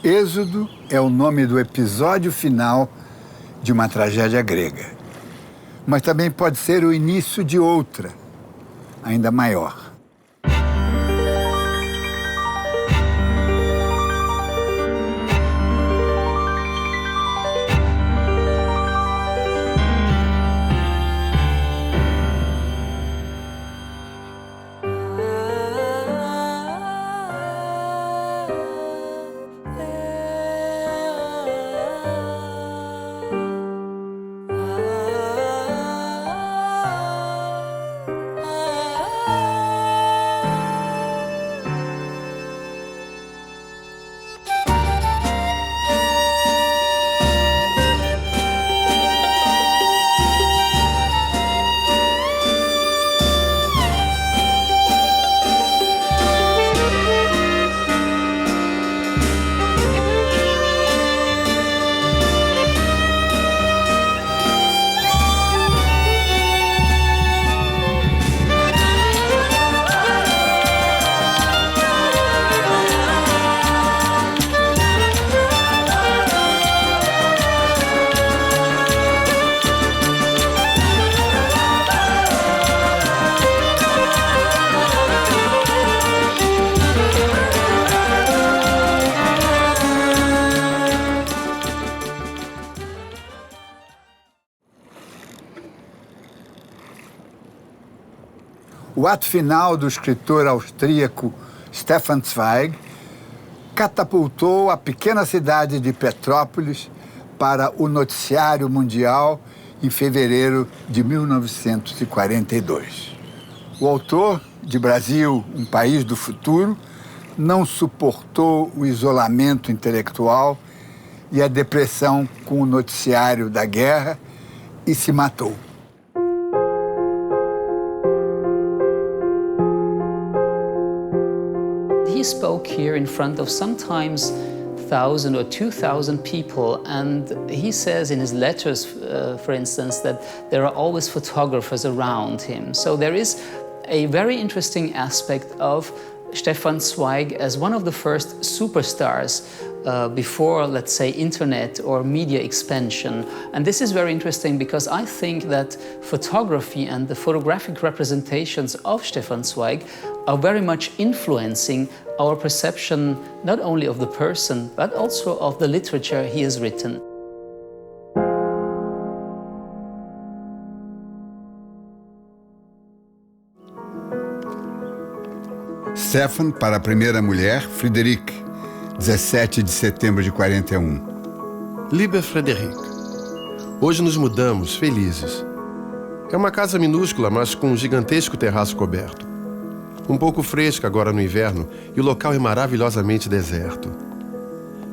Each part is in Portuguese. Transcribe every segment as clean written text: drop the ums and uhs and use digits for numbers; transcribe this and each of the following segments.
Êxodo é o nome do episódio final de uma tragédia grega. Mas também pode ser o início de outra, ainda maior. O ato final do escritor austríaco Stefan Zweig catapultou a pequena cidade de Petrópolis para o noticiário mundial em fevereiro de 1942. O autor, de Brasil, um país do futuro, não suportou o isolamento intelectual e a depressão com o noticiário da guerra e se matou. He spoke here in front of sometimes 1,000 or 2,000 people, and he says in his letters, for instance, that there are always photographers around him. So there is a very interesting aspect of Stefan Zweig as one of the first superstars before, let's say, internet or media expansion. And this is very interesting because I think that photography and the photographic representations of Stefan Zweig are very much influencing our perception not only of the person, but also of the literature he has written. Stefan para a primeira mulher, Friederike, 17 de setembro de 41. Liebe Friederike, hoje nos mudamos felizes. É uma casa minúscula, mas com um gigantesco terraço coberto. Um pouco fresca agora no inverno e o local é maravilhosamente deserto.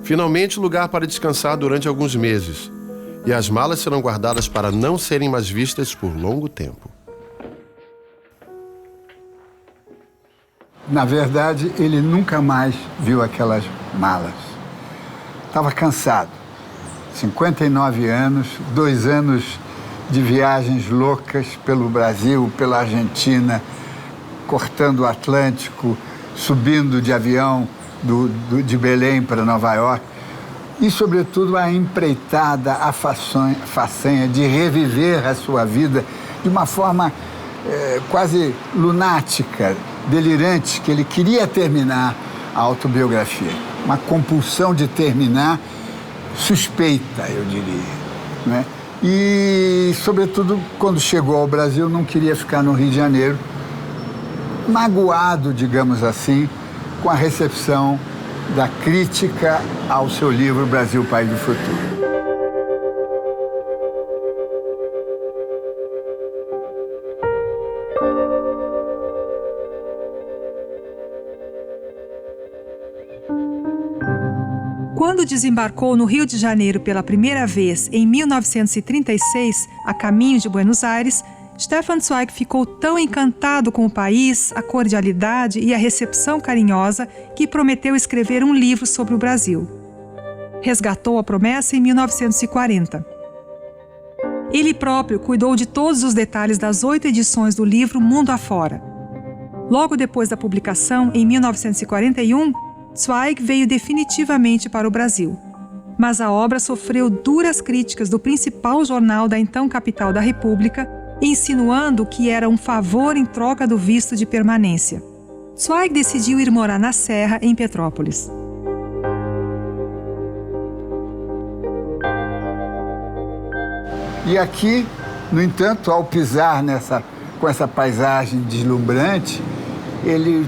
Finalmente, lugar para descansar durante alguns meses. E as malas serão guardadas para não serem mais vistas por longo tempo. Na verdade, ele nunca mais viu aquelas malas. Estava cansado. 59 anos, 2 anos de viagens loucas pelo Brasil, pela Argentina, cortando o Atlântico, subindo de avião de Belém para Nova York. E, sobretudo, a empreitada, a façanha de reviver a sua vida de uma forma quase lunática, delirante, que ele queria terminar a autobiografia. Uma compulsão de terminar suspeita, eu diria, né? E, sobretudo, quando chegou ao Brasil, não queria ficar no Rio de Janeiro, magoado, digamos assim, com a recepção da crítica ao seu livro Brasil, País do Futuro. Quando desembarcou no Rio de Janeiro pela primeira vez, em 1936, a caminho de Buenos Aires, Stefan Zweig ficou tão encantado com o país, a cordialidade e a recepção carinhosa que prometeu escrever um livro sobre o Brasil. Resgatou a promessa em 1940. Ele próprio cuidou de todos os detalhes das 8 edições do livro Mundo Afora. Logo depois da publicação, em 1941, Zweig veio definitivamente para o Brasil. Mas a obra sofreu duras críticas do principal jornal da então capital da República, insinuando que era um favor em troca do visto de permanência. Zweig decidiu ir morar na Serra, em Petrópolis. E aqui, no entanto, ao pisar com essa paisagem deslumbrante, ele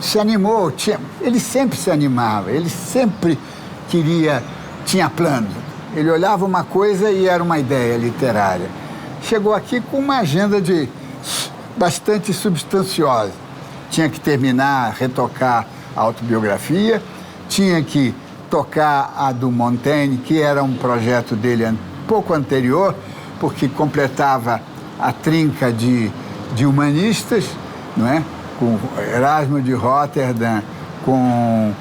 se animou, ele sempre se animava, ele sempre tinha planos. Ele olhava uma coisa e era uma ideia literária. Chegou aqui com uma agenda bastante substanciosa. Tinha que terminar, retocar a autobiografia, tinha que tocar a do Montaigne, que era um projeto dele pouco anterior, porque completava a trinca de humanistas, não é? Com Erasmo de Roterdã, com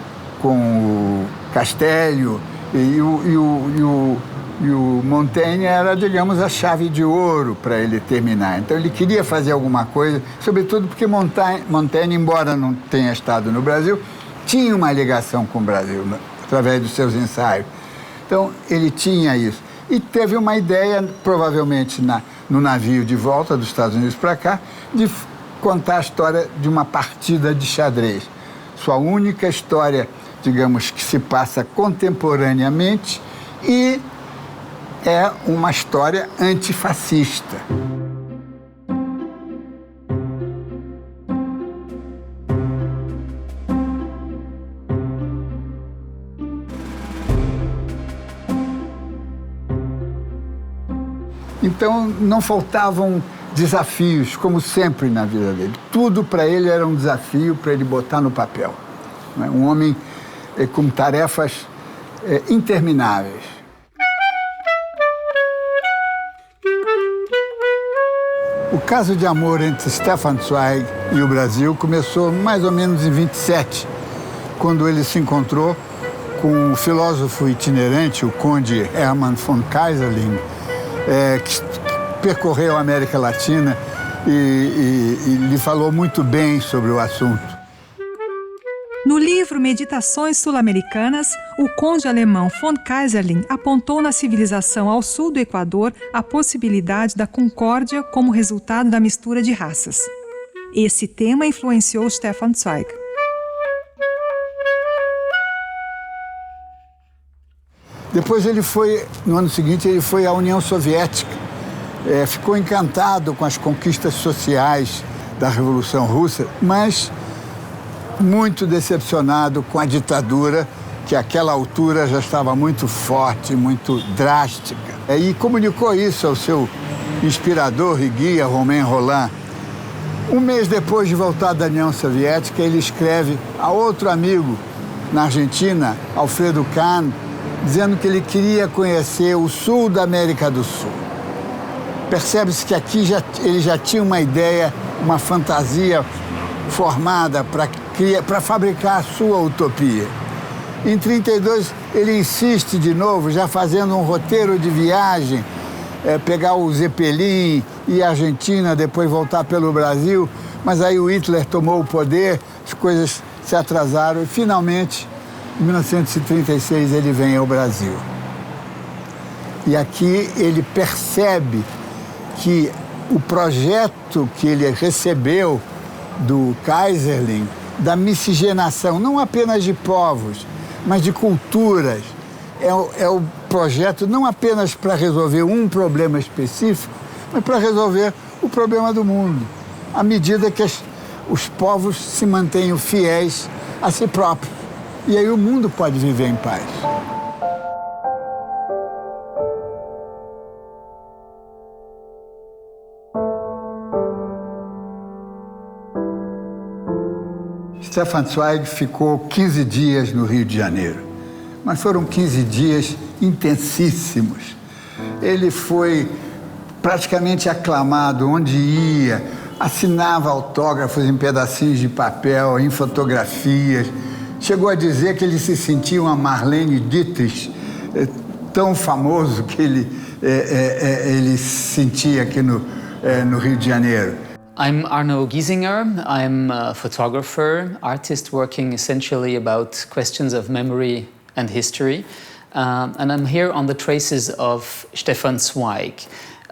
o Castellio, e o Montaigne era, digamos, a chave de ouro para ele terminar. Então ele queria fazer alguma coisa, sobretudo porque Montaigne, embora não tenha estado no Brasil, tinha uma ligação com o Brasil, através dos seus ensaios. Então ele tinha isso. E teve uma ideia, provavelmente no navio de volta dos Estados Unidos para cá, de contar a história de uma partida de xadrez. Sua única história, digamos, que se passa contemporaneamente e é uma história antifascista. Então, não faltavam desafios, como sempre na vida dele. Tudo para ele era um desafio para ele botar no papel. Um homem com tarefas intermináveis. O caso de amor entre Stefan Zweig e o Brasil começou mais ou menos em 27, quando ele se encontrou com o filósofo itinerante, o conde Hermann von Keyserlingk, que percorreu a América Latina e lhe falou muito bem sobre o assunto. No livro Meditações Sul-Americanas, o conde alemão von Keyserlingk apontou na civilização ao sul do Equador a possibilidade da concórdia como resultado da mistura de raças. Esse tema influenciou Stefan Zweig. Depois no ano seguinte, ele foi à União Soviética. Ficou encantado com as conquistas sociais da Revolução Russa, mas muito decepcionado com a ditadura, que àquela altura já estava muito forte, muito drástica. E comunicou isso ao seu inspirador e guia, Romain Rolland. Um mês depois de voltar da União Soviética, ele escreve a outro amigo na Argentina, Alfredo Kahn, dizendo que ele queria conhecer o sul da América do Sul. Percebe-se que aqui ele já tinha uma ideia, uma fantasia formada para fabricar a sua utopia. Em 32, ele insiste de novo, já fazendo um roteiro de viagem, pegar o Zeppelin, ir à Argentina, depois voltar pelo Brasil, mas aí o Hitler tomou o poder, as coisas se atrasaram e, finalmente, em 1936, ele vem ao Brasil. E aqui ele percebe que o projeto que ele recebeu do Keyserlingk, da miscigenação, não apenas de povos, mas de culturas, é o projeto não apenas para resolver um problema específico, mas para resolver o problema do mundo, à medida que os povos se mantenham fiéis a si próprios. E aí o mundo pode viver em paz. Stefan Zweig ficou 15 dias no Rio de Janeiro, mas foram 15 dias intensíssimos. Ele foi praticamente aclamado onde ia, assinava autógrafos em pedacinhos de papel, em fotografias. Chegou a dizer que ele se sentia uma Marlene Dietrich, tão famoso que ele se sentia aqui no Rio de Janeiro. I'm Arno Giesinger. I'm a photographer, artist working essentially about questions of memory and history. And I'm here on the traces of Stefan Zweig.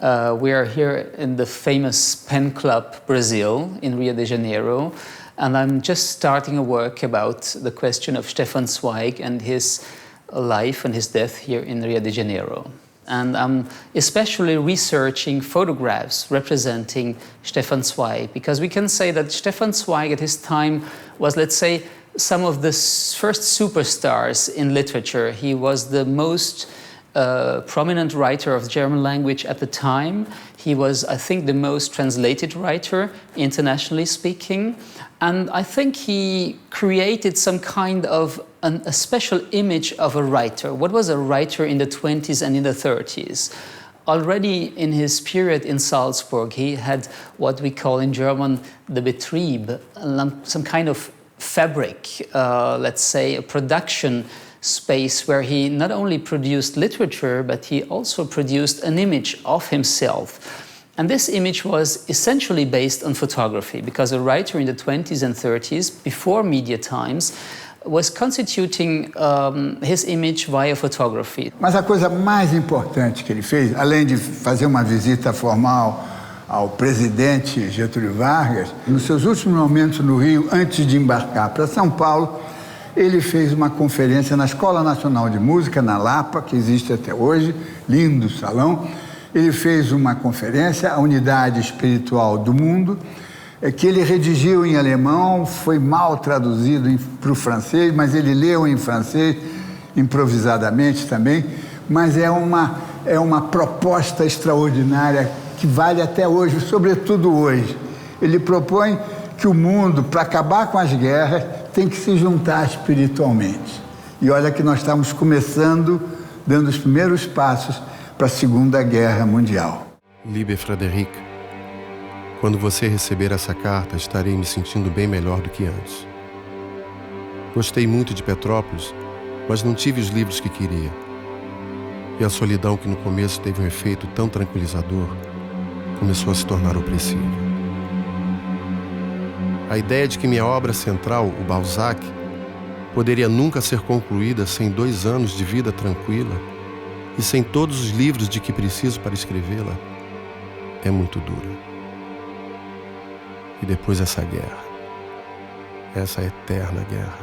We are here in the famous Pen Club Brazil in Rio de Janeiro. And I'm just starting a work about the question of Stefan Zweig and his life and his death here in Rio de Janeiro. And I'm especially researching photographs representing Stefan Zweig, because we can say that Stefan Zweig at his time was, let's say, some of the first superstars in literature. He was the most prominent writer of German language at the time. He was, I think, the most translated writer, internationally speaking. And I think he created some kind of a special image of a writer. What was a writer in the 20s and in the 30s? Already in his period in Salzburg, he had what we call in German the Betrieb, some kind of fabric, let's say a production space where he not only produced literature, but he also produced an image of himself. And this image was essentially based on photography, because a writer in the 20s and 30s, before media times, was constituting his image via photography. Mas a coisa mais importante que ele fez, além de fazer uma visita formal ao presidente Getúlio Vargas, nos seus últimos momentos no Rio, antes de embarcar para São Paulo, ele fez uma conferência na Escola Nacional de Música, na Lapa, que existe até hoje, lindo salão. Ele fez uma conferência, a Unidade Espiritual do Mundo, que ele redigiu em alemão, foi mal traduzido para o francês, mas ele leu em francês, improvisadamente também, mas é uma proposta extraordinária que vale até hoje, sobretudo hoje. Ele propõe que o mundo, para acabar com as guerras, tem que se juntar espiritualmente. E olha que nós estamos começando, dando os primeiros passos para a Segunda Guerra Mundial. Liebe Frederic, quando você receber essa carta, estarei me sentindo bem melhor do que antes. Gostei muito de Petrópolis, mas não tive os livros que queria. E a solidão, que no começo teve um efeito tão tranquilizador, começou a se tornar opressiva. A ideia de que minha obra central, o Balzac, poderia nunca ser concluída sem 2 anos de vida tranquila e sem todos os livros de que preciso para escrevê-la, é muito dura. E depois essa guerra, essa eterna guerra,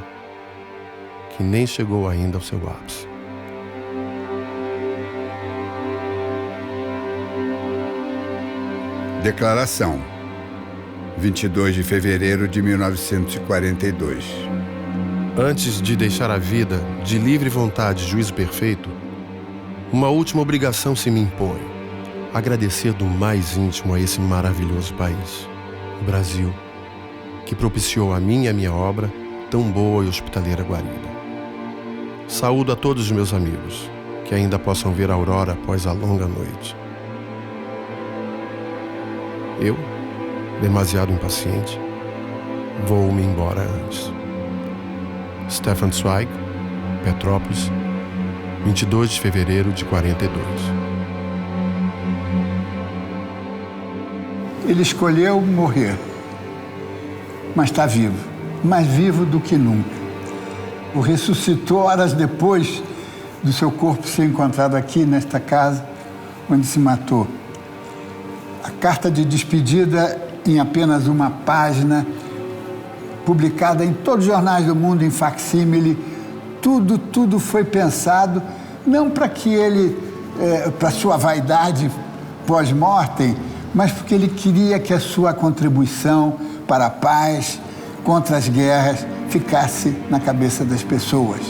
que nem chegou ainda ao seu ápice. Declaração, 22 de fevereiro de 1942. Antes de deixar a vida de livre vontade, juízo perfeito, uma última obrigação se me impõe: agradecer do mais íntimo a esse maravilhoso país, o Brasil, que propiciou a mim e a minha obra tão boa e hospitaleira guarida. Saúdo a todos os meus amigos, que ainda possam ver a aurora após a longa noite. Eu, demasiado impaciente, vou-me embora antes. Stefan Zweig, Petrópolis, 22 de fevereiro de 42. Ele escolheu morrer, mas está vivo, mais vivo do que nunca. O ressuscitou horas depois do seu corpo ser encontrado aqui nesta casa onde se matou. A carta de despedida em apenas uma página, publicada em todos os jornais do mundo em facsímile, tudo foi pensado, não para que ele, para sua vaidade pós-mortem, mas porque ele queria que a sua contribuição para a paz, contra as guerras, ficasse na cabeça das pessoas.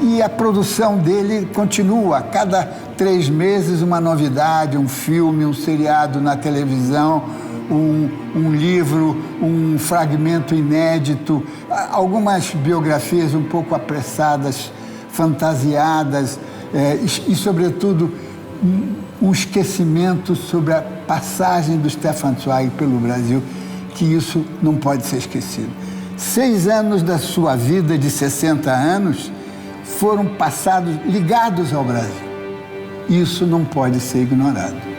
E a produção dele continua, a cada 3 meses uma novidade, um filme, um seriado na televisão, um livro, um fragmento inédito, algumas biografias um pouco apressadas, fantasiadas, e sobretudo um esquecimento sobre a passagem do Stefan Zweig pelo Brasil, que isso não pode ser esquecido. 6 anos da sua vida de 60 anos foram passados ligados ao Brasil. Isso não pode ser ignorado.